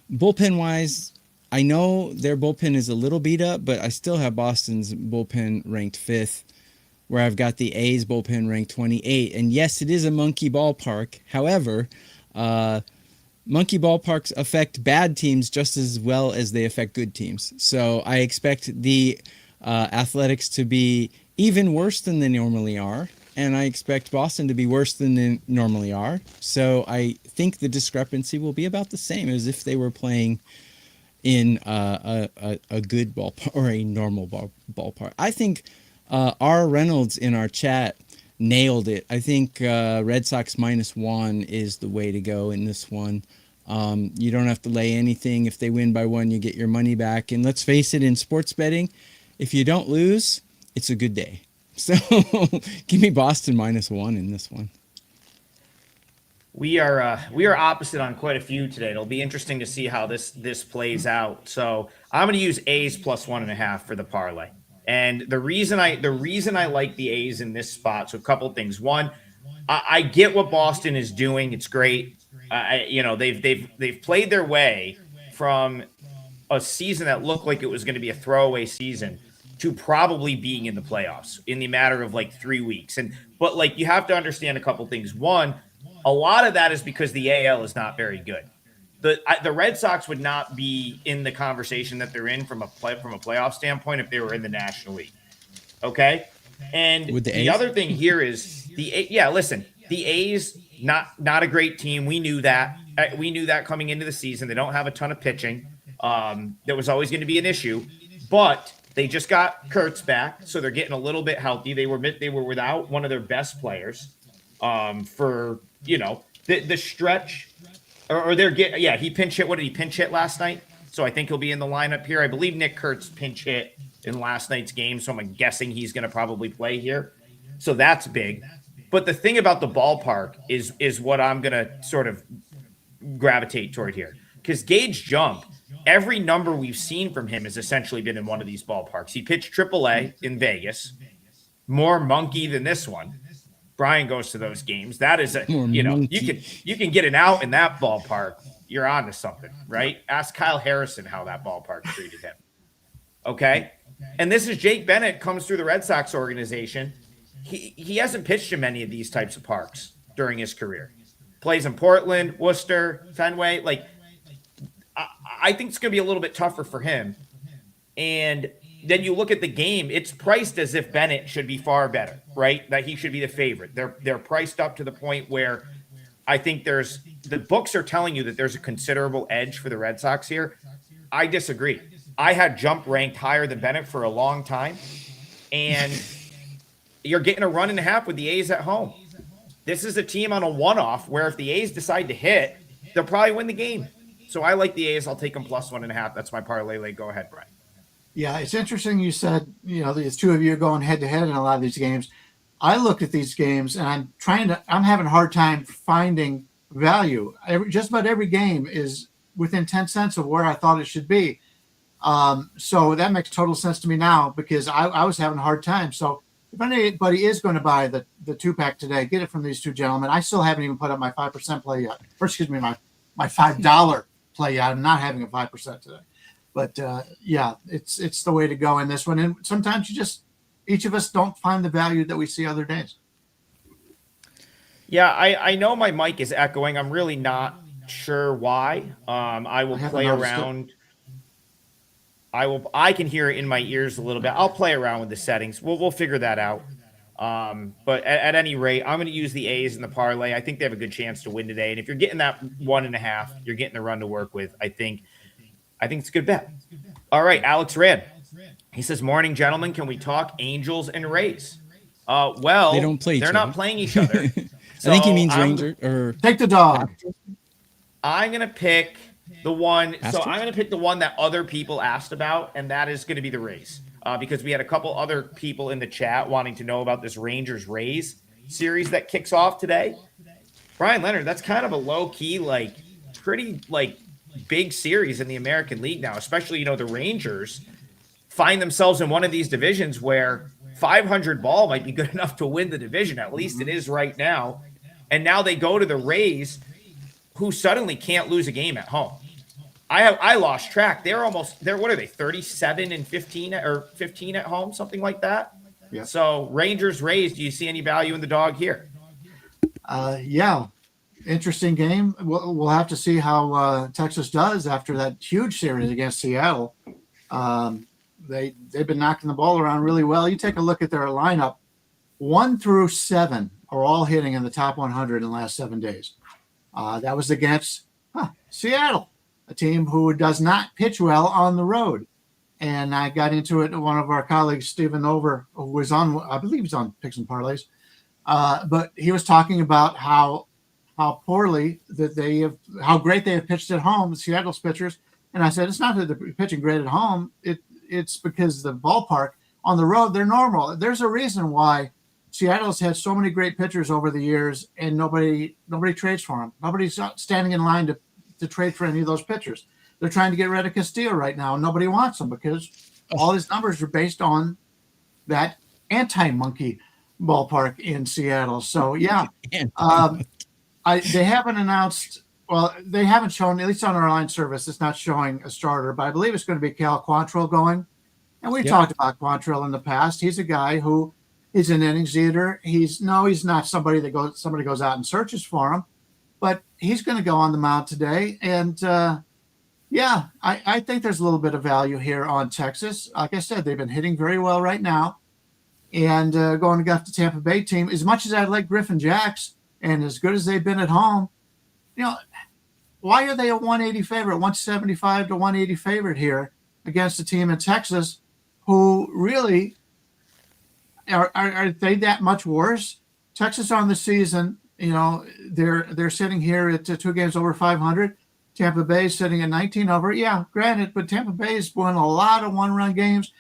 bullpen-wise, I know their bullpen is a little beat up, but I still have Boston's bullpen ranked 5th, where I've got the A's bullpen ranked 28. And yes, it is a monkey ballpark. However, monkey ballparks affect bad teams just as well as they affect good teams. So I expect the Athletics to be even worse than they normally are, and I expect Boston to be worse than they normally are. So I think the discrepancy will be about the same as if they were playing in a good ballpark or a normal ballpark. I think R. Reynolds in our chat nailed it. I think Red Sox -1 is the way to go in this one. You don't have to lay anything. If they win by 1, you get your money back. And let's face it, in sports betting, if you don't lose, it's a good day. So give me Boston -1 in this one. We are opposite on quite a few today. It'll be interesting to see how this plays out. So I'm going to use A's +1.5 for the parlay. And the reason I like the A's in this spot, so a couple of things. One, I get what Boston is doing. It's great. They've played their way from a season that looked like it was going to be a throwaway season to probably being in the playoffs in the matter of like 3 weeks. But like you have to understand a couple things. One, a lot of that is because the AL is not very good. The Red Sox would not be in the conversation that they're in from a playoff standpoint if they were in the National League. Okay, and the other thing here is the A's not a great team. We knew that. We knew that coming into the season. They don't have a ton of pitching. That was always going to be an issue, but they just got Kurtz back, so they're getting a little bit healthy. They were without one of their best players for the stretch. Or they're getting, he pinch hit. What did he pinch hit last night? So I think he'll be in the lineup here. I believe Nick Kurtz pinch hit in last night's game, so I'm guessing he's going to probably play here. So that's big. But the thing about the ballpark is what I'm going to sort of gravitate toward here. Because Gage Jump, every number we've seen from him has essentially been in one of these ballparks. He pitched AAA in Vegas, more monkey than this one. Brian goes to those games. That is you can get an out in that ballpark. You're on to something, right? Ask Kyle Harrison how that ballpark treated him. Okay. And this is Jake Bennett comes through the Red Sox organization. He hasn't pitched in many of these types of parks during his career. Plays in Portland, Worcester, Fenway. Like I think it's going to be a little bit tougher for him. And then you look at the game, it's priced as if Bennett should be far better, right? That he should be the favorite. They're priced up to the point where I think the books are telling you that there's a considerable edge for the Red Sox here. I disagree. I had Jump ranked higher than Bennett for a long time, and you're getting a 1.5 with the A's at home. This is a team on a one-off where if the A's decide to hit, they'll probably win the game. So I like the A's. I'll take them +1.5. That's my parlay leg. Go ahead, Brian. Yeah, it's interesting you said, these two of you are going head-to-head in a lot of these games. I looked at these games, and I'm having a hard time finding value. Just about every game is within 10 cents of where I thought it should be. So that makes total sense to me now because I was having a hard time. So if anybody is going to buy the 2-pack today, get it from these two gentlemen. I still haven't even put up my 5% play yet. Or excuse me, my $5 play yet. I'm not having a 5% today. But it's the way to go in this one. And sometimes each of us don't find the value that we see other days. Yeah, I know my mic is echoing. I'm really not sure why. I will play around. I can hear it in my ears a little bit. I'll play around with the settings. We'll figure that out. But at any rate, I'm going to use the A's in the parlay. I think they have a good chance to win today. And if you're getting that 1.5, you're getting the run to work with. I think it's a good bet. All right, Alex Rand. He says, "Morning, gentlemen. Can we talk Angels and Rays?" Well, they don't play. They're not playing each other. So I think he means Ranger or take the dog. I'm gonna pick the one. So I'm gonna pick the one that other people asked about, and that is going to be the Rays, because we had a couple other people in the chat wanting to know about this Rangers Rays series that kicks off today. Brian Leonard, that's kind of a low key, pretty big series in the American League now, especially, the Rangers find themselves in one of these divisions where 500 ball might be good enough to win the division. At least it is right now. And now they go to the Rays, who suddenly can't lose a game at home. I lost track. What are they? 37-15 or 15 at home, something like that. Yeah. So Rangers Rays, do you see any value in the dog here? Yeah. Interesting game. We'll have to see how Texas does after that huge series against Seattle. They've been knocking the ball around really well. You take a look at their lineup. 1 through 7 are all hitting in the top 100 in the last 7 days. That was against Seattle. a team who does not pitch well on the road. And I got into it. One of our colleagues, Stephen Over, who was on, I believe he's on Picks and Parlays, but he was talking about how poorly that how great they have pitched at home, the Seattle's pitchers. And I said, it's not that they're pitching great at home. It's because the ballpark on the road, they're normal. There's a reason why Seattle's had so many great pitchers over the years, and nobody trades for them. Nobody's standing in line to trade for any of those pitchers. They're trying to get rid of Castillo right now, and nobody wants them because all his numbers are based on that anti-monkey ballpark in Seattle. So, yeah. They haven't announced, well, they haven't shown, at least on our line service, it's not showing a starter, but I believe it's going to be Cal Quantrill going. And we've talked about Quantrill in the past. He's a guy who is an innings eater. He's not somebody goes out and searches for him, but he's going to go on the mound today. And I think there's a little bit of value here on Texas. Like I said, they've been hitting very well right now. And going against the Tampa Bay team, as much as I like Griffin Jacks, and as good as they've been at home, why are they a 180 favorite, 175 to 180 favorite here against a team in Texas who really are they that much worse? Texas on the season, they're sitting here at 2 games over 500. Tampa Bay sitting at 19 over. Yeah, granted, but Tampa Bay's won a lot of one-run games.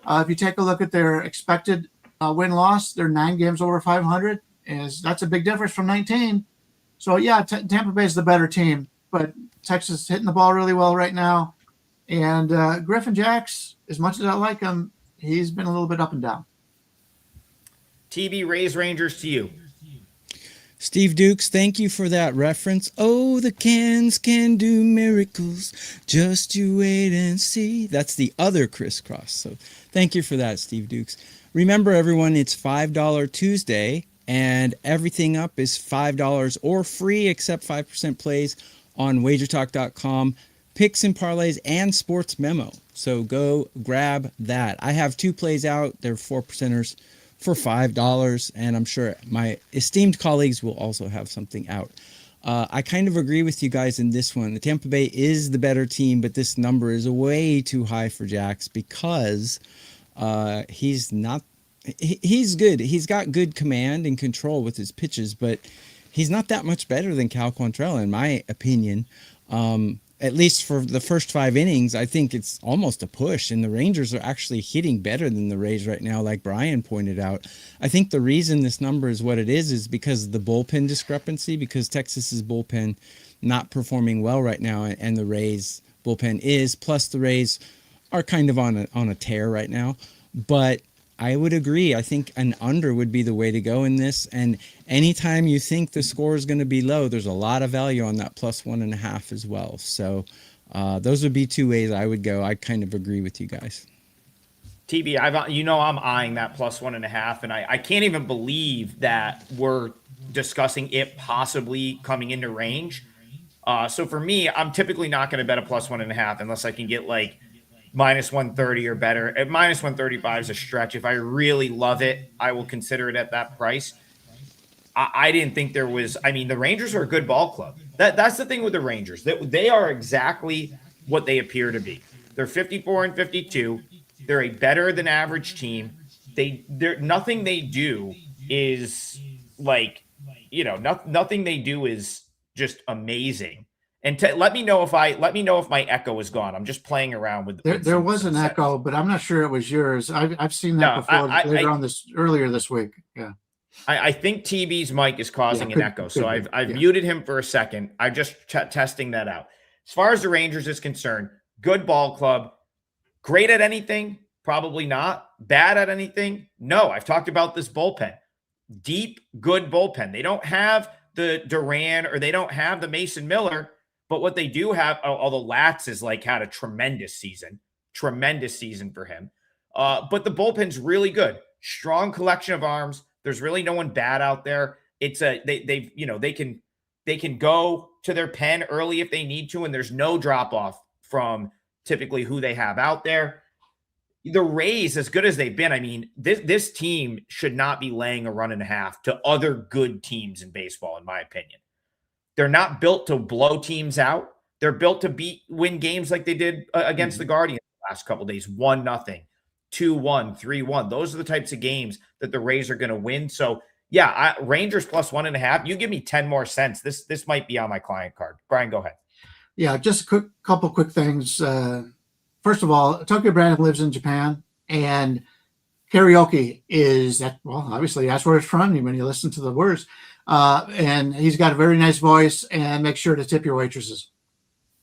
If you take a look at their expected win-loss, they're 9 games over 500. That's a big difference from 19. So, yeah, Tampa Bay's the better team, but Texas is hitting the ball really well right now. And Griffin Jacks, as much as I like him, he's been a little bit up and down. TB, Rays Rangers to you. Steve Dukes, thank you for that reference. Oh, the cans can do miracles. Just you wait and see. That's the other crisscross. So thank you for that, Steve Dukes. Remember, everyone, it's $5 Tuesday, and everything up is $5 or free except 5% plays on WagerTalk.com, picks and parlays, and sports memo. So go grab that. I have 2 plays out. They're 4%ers for $5, and I'm sure my esteemed colleagues will also have something out. I kind of agree with you guys in this one. The Tampa Bay is the better team, but this number is way too high for Jax because he's good. He's got good command and control with his pitches, but he's not that much better than Cal Quantrill, in my opinion. At least for the first 5 innings, I think it's almost a push, and the Rangers are actually hitting better than the Rays right now, like Brian pointed out. I think the reason this number is what it is because of the bullpen discrepancy, because Texas's bullpen not performing well right now, and the Rays bullpen is, plus the Rays are kind of on a tear right now. But I would agree. I think an under would be the way to go in this. And anytime you think the score is going to be low, there's a lot of value on that +1.5 as well. So those would be 2 ways I would go. I kind of agree with you guys. TB, I'm eyeing that +1.5, and I can't even believe that we're discussing it possibly coming into range. So for me, I'm typically not going to bet a +1.5 unless I can get like -130 or better. At -135 is a stretch. If I really love it, I will consider it at that price. I didn't think there was. I mean, the Rangers are a good ball club. That's the thing with the Rangers. They are exactly what they appear to be. They're 54-52. They're a better than average team. They're nothing they do is like, nothing they do is just amazing. And let me know if my echo is gone. I'm just playing around with. There was an echo, but I'm not sure it was yours. I've seen that before earlier this week. Yeah. I think TB's mic is causing an echo, so I've muted him for a second. I'm just testing that out. As far as the Rangers is concerned, good ball club, great at anything, probably not. Bad at anything, no. I've talked about this bullpen, deep, good bullpen. They don't have the Duran or they don't have the Mason Miller. But what they do have, although Latz has had a tremendous season for him. But the bullpen's really good. Strong collection of arms. There's really no one bad out there. It's they can go to their pen early if they need to, and there's no drop off from typically who they have out there. The Rays, as good as they've been, I mean, this team should not be laying a 1.5 to other good teams in baseball, in my opinion. They're not built to blow teams out. They're built to win games like they did against the Guardians the last couple of days. 1-0, 2-1, 3-1. Those are the types of games that the Rays are going to win. So yeah, Rangers plus 1.5. You give me 10 more cents. This might be on my client card. Brian, go ahead. Yeah, just a couple quick things. First of all, Tokyo Brandon lives in Japan, and karaoke is obviously that's where it's from when you listen to the words. And he's got a very nice voice, and make sure to tip your waitresses.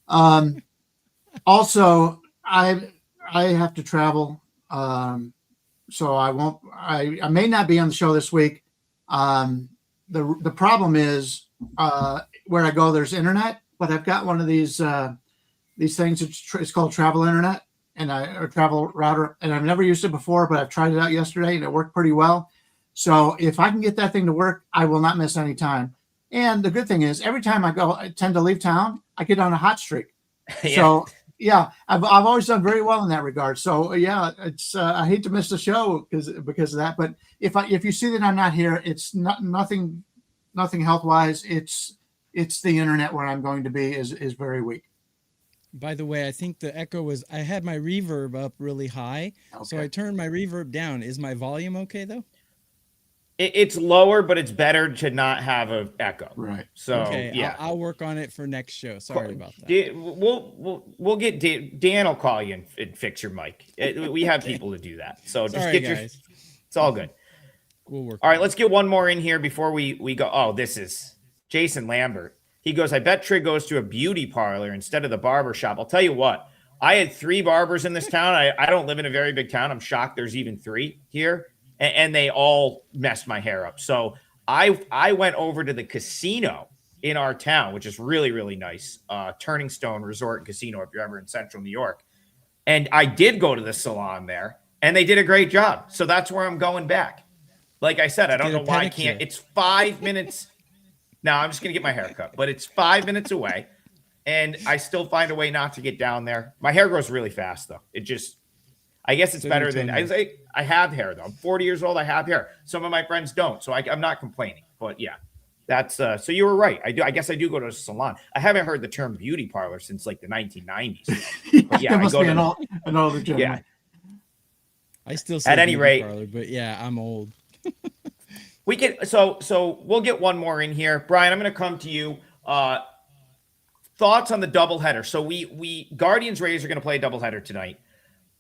Also, I have to travel, so I may not be on the show this week. The problem is where I go, there's internet, but I've got one of these things. It's called Travel Internet, or Travel Router, and I've never used it before, but I've tried it out yesterday, and it worked pretty well. So if I can get that thing to work, I will not miss any time. And the good thing is, every time I tend to leave town, I get on a hot streak. Yeah. So yeah, I've always done very well in that regard. So yeah, it's I hate to miss the show because of that. But if you see that I'm not here, it's nothing health wise. It's the internet where I'm going to be is very weak. By the way, I think the echo was, I had my reverb up really high. Okay. So I turned my reverb down. Is my volume okay though? It's lower, but it's better to not have an echo. Right. So okay, yeah, I'll work on it for next show. Sorry about that. We'll get Dan will call you and fix your mic. We have people to do that. So just Sorry, get guys. It's all good. We'll work. All right, let's get one more in here before we go. Oh, this is Jason Lambert. He goes, I bet Trig goes to a beauty parlor instead of the barber shop. I'll tell you what, I had 3 barbers in this town. I don't live in a very big town. I'm shocked there's even 3 here. And they all messed my hair up. So I went over to the casino in our town, which is really, really nice. Turning Stone Resort and Casino, if you're ever in central New York. And I did go to the salon there, and they did a great job. So that's where I'm going back. Like I said, I don't know why I can't. It's 5 minutes. Now I'm just going to get my hair cut, but it's 5 minutes away. And I still find a way not to get down there. My hair grows really fast, though. I guess it's better than I have hair though. I'm 40 years old. I have hair. Some of my friends don't, so I'm not complaining. But yeah, that's so you were right. I guess I do go to a salon. I haven't heard the term beauty parlor since like the 1990s. But yeah, I go to an older gentleman. Yeah, I still say at any rate, parlor, but yeah, I'm old. We can so we'll get one more in here, Brian. I'm going to come to you. Thoughts on the doubleheader? So we Guardians Rays are going to play a doubleheader tonight.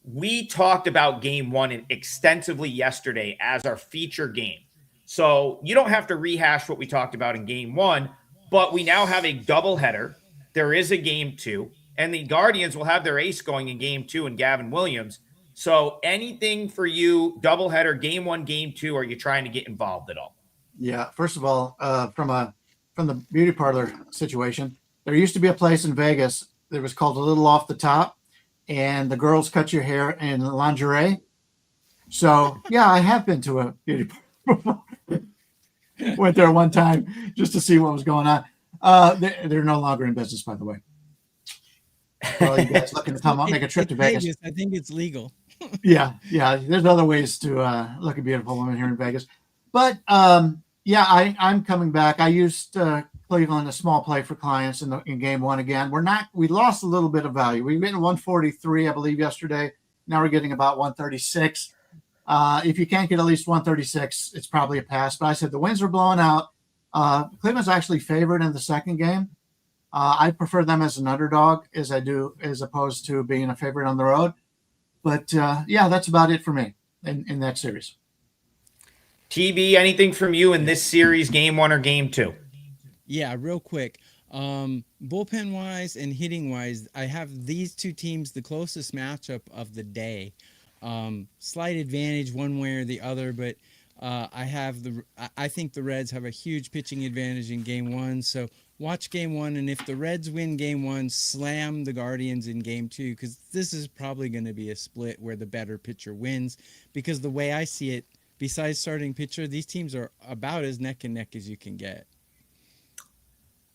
We talked about game 1 extensively yesterday as our feature game. So you don't have to rehash what we talked about in game 1, but we now have a doubleheader. There is a game 2, and the Guardians will have their ace going in game 2 and Gavin Williams. So anything for you, doubleheader, game 1, game 2, are you trying to get involved at all? Yeah, first of all, from the beauty parlor situation, there used to be a place in Vegas that was called A Little Off the Top. And the girls cut your hair in lingerie. So yeah, I have been to a beauty parlor. Went there one time just to see what was going on. They're no longer in business, by the way. For all you guys looking to come up, make a trip to Vegas. I think it's legal. Yeah. There's other ways to look at beautiful women here in Vegas. But yeah, I'm coming back. I used Cleveland a small play for clients in game 1 again. We lost a little bit of value. We went 143, I believe, yesterday. Now we're getting about 136. If you can't get at least 136, it's probably a pass. But I said the winds are blowing out. Cleveland's actually favored in the second game. I prefer them as an underdog as opposed to being a favorite on the road. But yeah, that's about it for me in that series. TB, anything from you in this series, game 1 or game 2? Yeah, real quick. Bullpen wise and hitting wise, I have these 2 teams the closest matchup of the day. Slight advantage one way or the other, but I think the Reds have a huge pitching advantage in game 1. So watch game 1, and if the Reds win game 1, slam the Guardians in game 2, because this is probably going to be a split where the better pitcher wins. Because the way I see it, besides starting pitcher, these teams are about as neck and neck as you can get.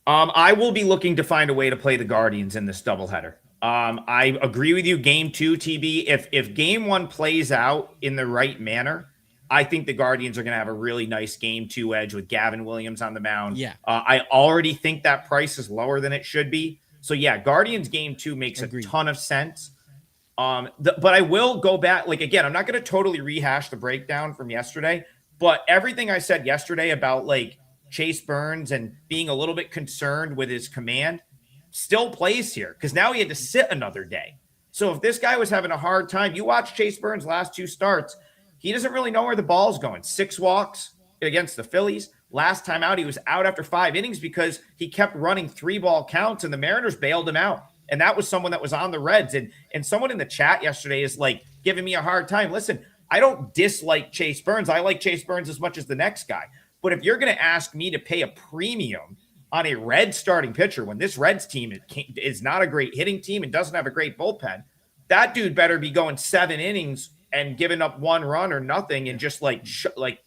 I will be looking to find a way to play the Guardians in this doubleheader. I agree with you. Game 2, TB. If game 1 plays out in the right manner, I think the Guardians are going to have a really nice game 2 edge with Gavin Williams on the mound. Yeah. I already think that price is lower than it should be. So yeah, Guardians game 2 makes Agreed. a ton of sense. But I will go back. Like, again, I'm not going to totally rehash the breakdown from yesterday, but everything I said yesterday about like Chase Burns and being a little bit concerned with his command still plays here, because now he had to sit another day. So if this guy was having a hard time, you watch Chase Burns' last 2 starts, he doesn't really know where the ball's going. 6 walks against the Phillies. Last time out, he was out after 5 innings because he kept running 3-ball counts, and the Mariners bailed him out. And that was someone that was on the Reds. And someone in the chat yesterday is like giving me a hard time. Listen, I don't dislike Chase Burns. I like Chase Burns as much as the next guy. But if you're going to ask me to pay a premium on a Reds starting pitcher when this Reds team is not a great hitting team and doesn't have a great bullpen, that dude better be going 7 innings and giving up 1 run or nothing, and just like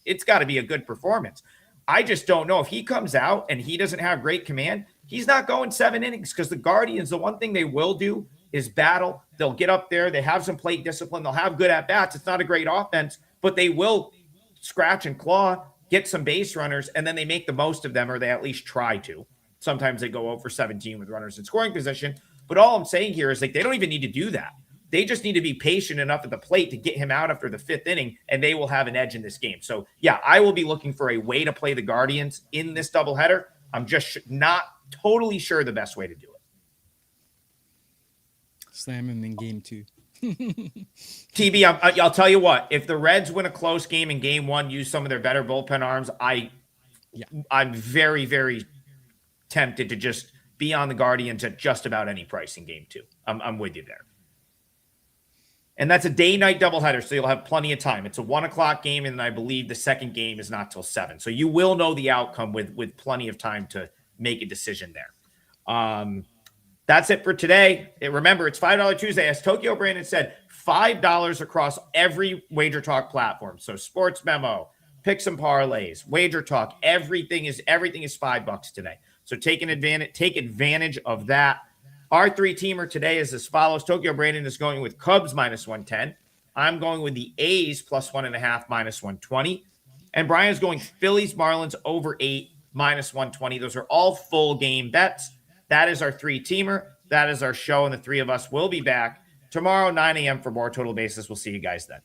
it's got to be a good performance. I just don't know if he comes out and he doesn't have great command. He's not going 7 innings, because the Guardians, the one thing they will do is battle. They'll get up there. They have some plate discipline. They'll have good at-bats. It's not a great offense, but they will scratch and claw, get some base runners, and then they make the most of them, or they at least try to. Sometimes they go 0-for-17 with runners in scoring position. But all I'm saying here is like they don't even need to do that. They just need to be patient enough at the plate to get him out after the 5th inning, and they will have an edge in this game. So, yeah, I will be looking for a way to play the Guardians in this doubleheader. I'm just not totally sure the best way to do it. Slam him in game 2. TB, I'll tell you what. If the Reds win a close game in game 1, use some of their better bullpen arms, I'm very, very tempted to just be on the Guardians at just about any price in game 2. I'm with you there. And that's a day-night doubleheader, so you'll have plenty of time. It's a 1 o'clock game, and I believe the second game is not till 7. So you will know the outcome with plenty of time to make a decision there. That's it for today. Remember, it's $5 Tuesday. As Tokyo Brandon said, $5 across every WagerTalk platform. So Sports Memo, Picks and Parlays, WagerTalk, everything is $5 today. So take advantage of that. Our 3-teamer today is as follows. Tokyo Brandon is going with Cubs -110. I'm going with the A's +1.5 -120. And Brian's going Phillies Marlins over 8 -120. Those are all full game bets. That is our 3-teamer. That is our show, and the 3 of us will be back tomorrow, 9 a.m. for more Total Basis. We'll see you guys then.